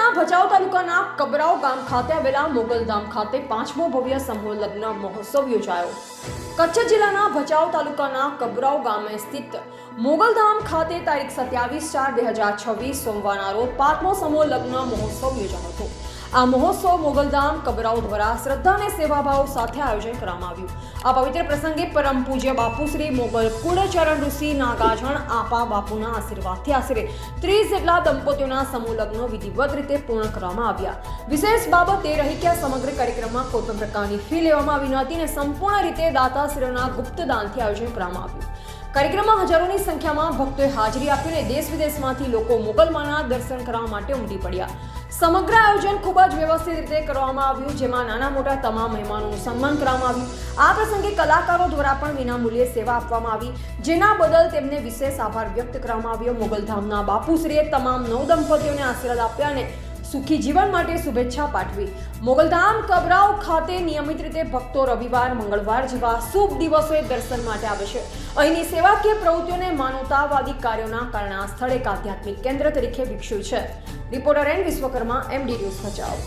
જિલ્લાના ભચાઉ તાલુકાના કબરાવ ગામ ખાતે આવેલા મોગલધામ ખાતે 5મો ભવ્ય સમૂહ લગ્ન મહોત્સવ યોજાયો। કચ્છ જિલ્લાના ભચાઉ તાલુકાના કબરાવ ગામે સ્થિત મોગલધામ ખાતે તારીખ 27/4/2026 સોમવારના રોજ 5મો સમૂહ લગ્ન મહોત્સવ યોજાયો હતો। આ મહોત્સવ મોગલધામ કબરાવ દ્વારા શ્રદ્ધા અને સેવાભાવ સાથે આયોજન કરવામાં આવ્યું। આ પવિત્ર પ્રસંગે પરમ પૂજ્ય બાપુ શ્રી મોગલ કુળચરણ ઋષિ નાગાજણ આપા બાપુના આશીર્વાદથી આશરે 30 જેટલા દંપતીઓના સમૂહ લગ્નો વિધિવત રીતે પૂર્ણ કરવામાં આવ્યા। વિશેષ બાબત એ રહી કે આ સમગ્ર કાર્યક્રમમાં કોઈ પણ પ્રકારની ફી લેવામાં આવી નહોતી અને સંપૂર્ણ રીતે દાતાશ્રીઓના ગુપ્ત દાનથી આયોજન કરવામાં આવ્યું। કાર્યક્રમમાં હજારોની સંખ્યામાં ભક્તોએ હાજરી આપી અને દેશ વિદેશમાંથી લોકો મોગલમાના દર્શન કરવા માટે ઉમટી પડ્યા। સમગ્ર આયોજન ખૂબ જ વ્યવસ્થિત રીતે કરવામાં આવ્યું, જેમાં નાના મોટા તમામ મહેમાનોનું સન્માન કરવામાં આવ્યું। આ પ્રસંગે કલાકારો દ્વારા પણ વિનામૂલ્યે સેવા આપવામાં આવી, જેના બદલ તેમને વિશેષ આભાર વ્યક્ત કરવામાં આવ્યો। મોગલધામના બાપુશ્રીએ તમામ નવ દંપતીઓને આશીર્વાદ આપ્યા અને સુખી જીવન માટે શુભેચ્છા પાઠવી। મોગલધામ કબરાવ ખાતે નિયમિત રીતે ભક્તો રવિવાર, મંગળવાર જેવા શુભ દિવસોએ દર્શન માટે આવે છે। અહીંની સેવાકીય પ્રવૃત્તિઓને માનવતાવાદી કાર્યોના કારણે આ સ્થળ એક આધ્યાત્મિક કેન્દ્ર તરીકે વિકસ્યું છે। Reporter N Vishwakarma, MD news Bhachau.